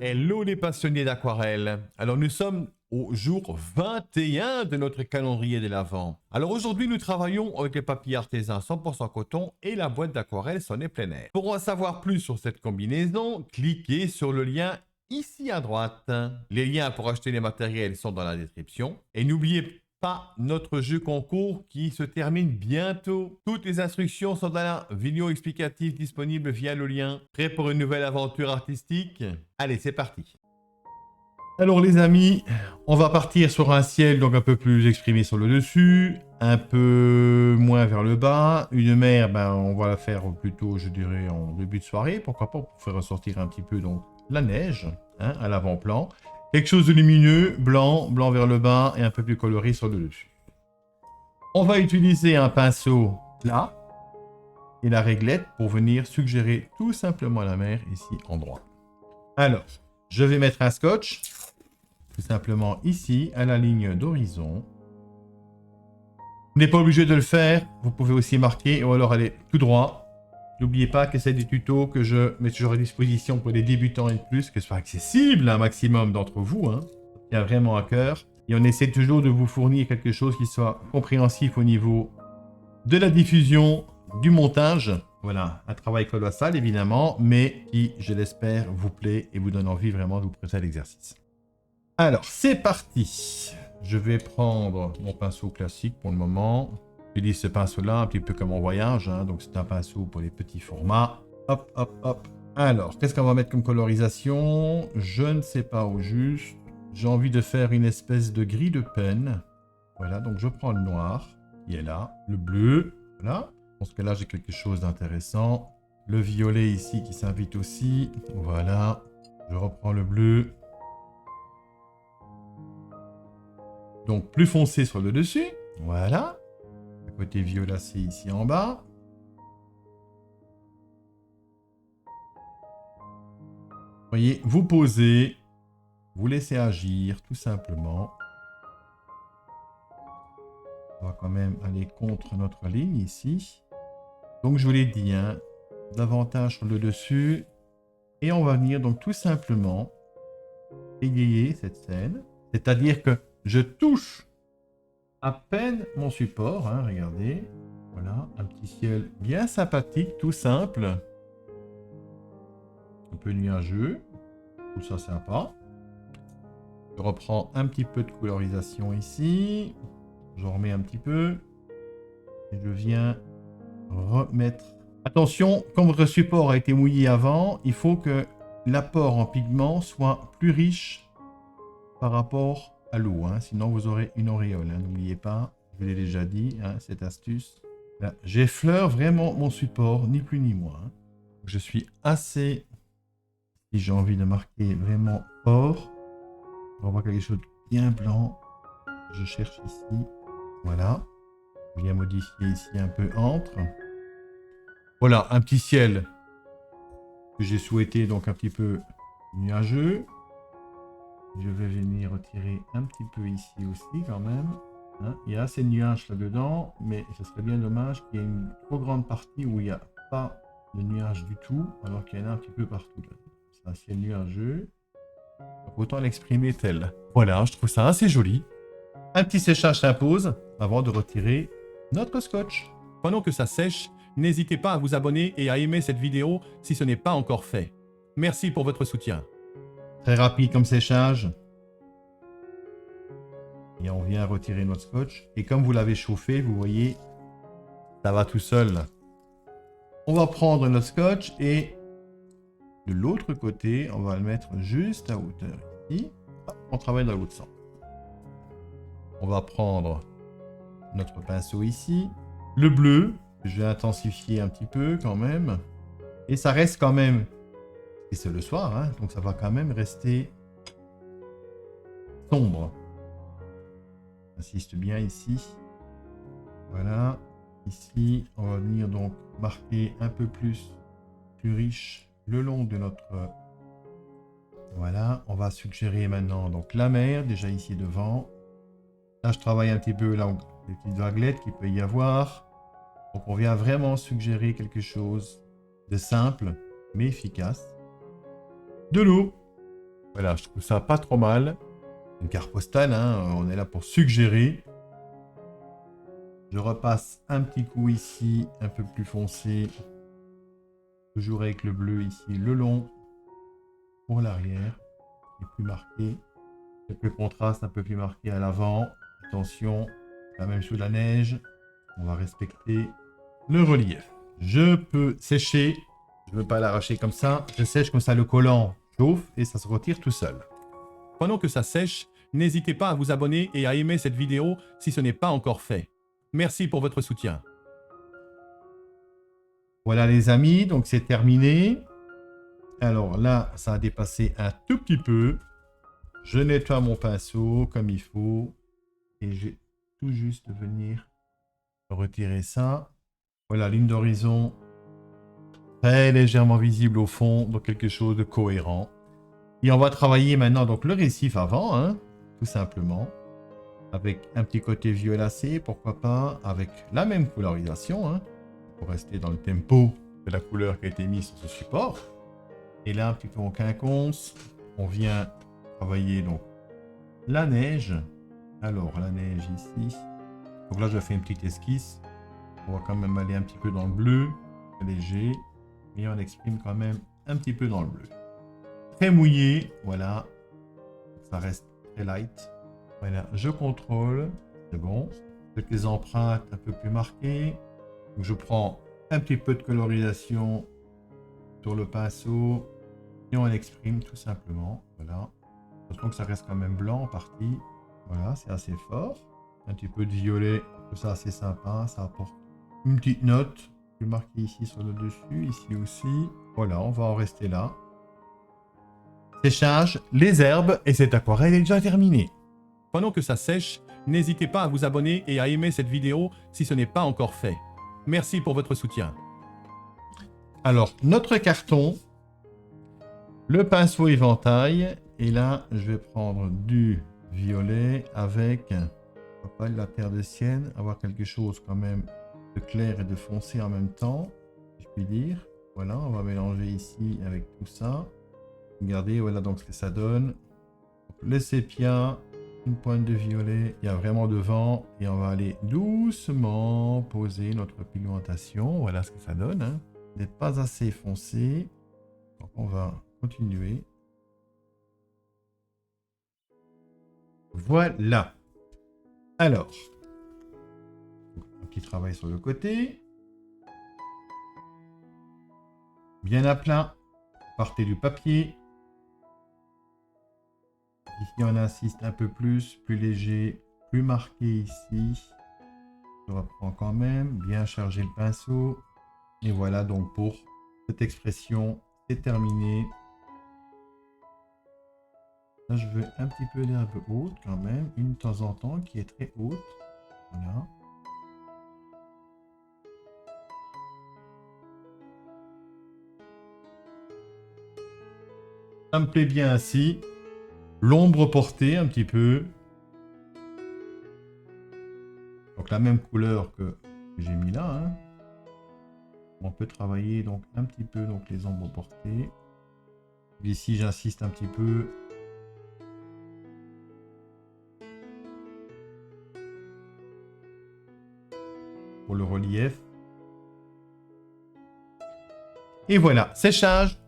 Hello les passionnés d'aquarelle. Alors nous sommes au jour 21 de notre calendrier de l'Avent. Alors aujourd'hui nous travaillons avec les papiers artesans 100% coton et la boîte d'aquarelle Sonnet plein air. Pour en savoir plus sur cette combinaison, cliquez sur le lien ici à droite. Les liens pour acheter les matériels sont dans la description. Et n'oubliez pas notre jeu concours qui se termine bientôt. Toutes les instructions sont dans la vidéo explicative disponible via le lien. Prêt pour une nouvelle aventure artistique? Allez, c'est parti. Alors les amis, on va partir sur un ciel donc un peu plus exprimé sur le dessus, un peu moins vers le bas. Une mer, on va la faire plutôt, je dirais, en début de soirée. Pourquoi pas, pour faire ressortir un petit peu donc la neige à l'avant-plan. Quelque chose de lumineux, blanc, blanc vers le bas et un peu plus coloré sur le dessus. On va utiliser un pinceau plat et la réglette pour venir suggérer tout simplement la mer ici en droit. Alors, je vais mettre un scotch, tout simplement ici, à la ligne d'horizon. Vous n'êtes pas obligé de le faire, vous pouvez aussi marquer ou alors aller tout droit. N'oubliez pas que c'est des tutos que je mets toujours à disposition pour les débutants et plus, que ce soit accessible à un maximum d'entre vous. Ça tient vraiment à cœur. Et on essaie toujours de vous fournir quelque chose qui soit compréhensif au niveau de la diffusion, du montage. Voilà, un travail colossal évidemment, mais qui, je l'espère, vous plaît et vous donne envie vraiment de vous prêter à l'exercice. Alors, c'est parti. Je vais prendre mon pinceau classique pour le moment. J'utilise ce pinceau-là un petit peu comme en voyage, donc c'est un pinceau pour les petits formats. Hop, hop, hop. Alors, qu'est-ce qu'on va mettre comme colorisation? Je ne sais pas au juste. J'ai envie de faire une espèce de gris de peine. Voilà, donc je prends le noir, qui est là, le bleu, voilà. Je pense que là, j'ai quelque chose d'intéressant. Le violet ici qui s'invite aussi. Voilà, je reprends le bleu. Donc, plus foncé sur le dessus. Voilà. Le côté violacé ici en bas. Vous voyez, vous posez, vous laissez agir tout simplement. On va quand même aller contre notre ligne ici. Donc je vous l'ai dit, davantage sur le dessus. Et on va venir donc tout simplement égayer cette scène. C'est-à-dire que je touche à peine mon support, regardez. Voilà, un petit ciel bien sympathique, tout simple. Un peu nuageux. Tout ça sympa. Je reprends un petit peu de colorisation ici. Je remets un petit peu. Et je viens remettre. Attention, comme votre support a été mouillé avant, il faut que l'apport en pigment soit plus riche par rapport à l'eau. Sinon, vous aurez une auréole. N'oubliez pas, je vous l'ai déjà dit, cette astuce. Là, j'effleure vraiment mon support, ni plus ni moins. Je suis assez... Si j'ai envie de marquer vraiment fort, on va voir quelque chose de bien blanc. Je cherche ici. Voilà. Je viens modifier ici un peu entre. Voilà, un petit ciel que j'ai souhaité donc un petit peu nuageux. Je vais venir retirer un petit peu ici aussi quand même. Il y a assez de nuages là-dedans, mais ce serait bien dommage qu'il y ait une trop grande partie où il n'y a pas de nuages du tout, alors qu'il y en a un petit peu partout. C'est un ciel nuageux. Donc autant l'exprimer tel. Voilà, je trouve ça assez joli. Un petit séchage s'impose avant de retirer notre scotch. Pendant que ça sèche, n'hésitez pas à vous abonner et à aimer cette vidéo si ce n'est pas encore fait. Merci pour votre soutien. Très rapide comme séchage. Et on vient retirer notre scotch. Et comme vous l'avez chauffé, vous voyez, ça va tout seul. On va prendre notre scotch et de l'autre côté, on va le mettre juste à hauteur ici. On travaille dans l'autre sens. On va prendre notre pinceau ici. Le bleu, je vais intensifier un petit peu quand même. Et ça reste quand même, et c'est le soir, donc ça va quand même rester sombre. J'insiste bien ici. Voilà. Ici, on va venir donc marquer un peu plus riche le long de notre... Voilà, on va suggérer maintenant donc la mer, déjà ici devant. Là, je travaille un petit peu là, les petites vaguelettes qu'il peut y avoir. Donc, on vient vraiment suggérer quelque chose de simple, mais efficace. De l'eau. Voilà, je trouve ça pas trop mal. Une carte postale, hein, on est là pour suggérer. Je repasse un petit coup ici, un peu plus foncé. Toujours avec le bleu ici, le long. Pour l'arrière. Et plus marqué. Quelques contrastes un peu plus marqués à l'avant. Attention, quand même sous la neige. On va respecter le relief. Je peux sécher. Je ne veux pas l'arracher comme ça. Je sèche comme ça, le collant chauffe et ça se retire tout seul. Pendant que ça sèche, n'hésitez pas à vous abonner et à aimer cette vidéo si ce n'est pas encore fait. Merci pour votre soutien. Voilà les amis, donc c'est terminé. Alors là, ça a dépassé un tout petit peu. Je nettoie mon pinceau comme il faut. Et je vais tout juste venir retirer ça. Voilà, ligne d'horizon très légèrement visible au fond, donc quelque chose de cohérent. Et on va travailler maintenant donc le récif avant, hein, tout simplement. Avec un petit côté violacé, pourquoi pas, avec la même colorisation, hein, pour rester dans le tempo de la couleur qui a été mise sur ce support. Et là, un petit peu en quinconce, on vient travailler donc la neige. Alors, la neige ici. Donc là, je fais une petite esquisse. On va quand même aller un petit peu dans le bleu, léger, et on exprime quand même un petit peu dans le bleu. Très mouillé, voilà. Ça reste très light. Voilà, je contrôle, c'est bon. Avec les empreintes un peu plus marquées. Donc je prends un petit peu de colorisation sur le pinceau et on exprime tout simplement. Voilà. Attention que ça reste quand même blanc en partie. Voilà, c'est assez fort. Un petit peu de violet, tout ça c'est sympa. Ça apporte une petite note. Je vais marquer ici sur le dessus, ici aussi. Voilà, on va en rester là. Séchage, les herbes et cette aquarelle est déjà terminée. Pendant que ça sèche, n'hésitez pas à vous abonner et à aimer cette vidéo si ce n'est pas encore fait. Merci pour votre soutien. Alors, notre carton, le pinceau éventail, et là, je vais prendre du violet avec, pas de la terre de Sienne, avoir quelque chose quand même de clair et de foncé en même temps, si je puis dire. Voilà, on va mélanger ici avec tout ça. Regardez, voilà donc ce que ça donne. Donc, le sépia, une pointe de violet, il y a vraiment de vent et on va aller doucement poser notre pigmentation. Voilà ce que ça donne, hein. Il n'est pas assez foncé, donc on va continuer. Voilà. Alors, un petit travail sur le côté. Bien à plat. Partez du papier. Ici, on insiste un peu plus léger, plus marqué ici. Je reprends quand même, bien charger le pinceau. Et voilà donc pour cette expression, c'est terminé. Là, je veux un petit peu d'herbe haute quand même, une de temps en temps qui est très haute. Voilà. Ça me plaît bien ainsi. L'ombre portée un petit peu. Donc la même couleur que j'ai mis là, hein. On peut travailler donc un petit peu donc les ombres portées. Ici, j'insiste un petit peu. Pour le relief. Et voilà, séchage,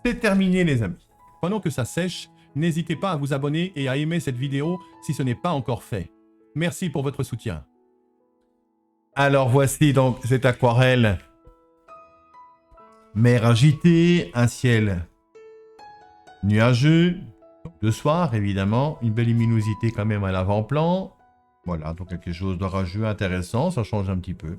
c'est terminé les amis. Pendant que ça sèche, n'hésitez pas à vous abonner et à aimer cette vidéo si ce n'est pas encore fait. Merci pour votre soutien. Alors voici donc cette aquarelle. Mer agitée, un ciel nuageux, de soir évidemment, une belle luminosité quand même à l'avant-plan. Voilà, donc quelque chose d'orageux intéressant, ça change un petit peu.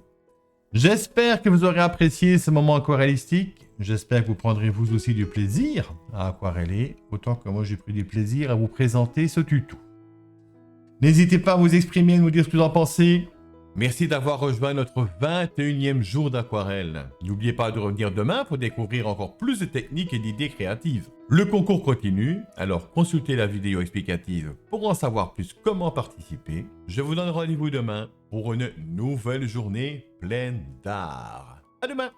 J'espère que vous aurez apprécié ce moment aquarellistique. J'espère que vous prendrez vous aussi du plaisir à aquareller, autant que moi j'ai pris du plaisir à vous présenter ce tuto. N'hésitez pas à vous exprimer et nous dire ce que vous en pensez. Merci d'avoir rejoint notre 21e jour d'aquarelle. N'oubliez pas de revenir demain pour découvrir encore plus de techniques et d'idées créatives. Le concours continue, alors consultez la vidéo explicative pour en savoir plus comment participer. Je vous donne rendez-vous demain pour une nouvelle journée pleine d'art. À demain!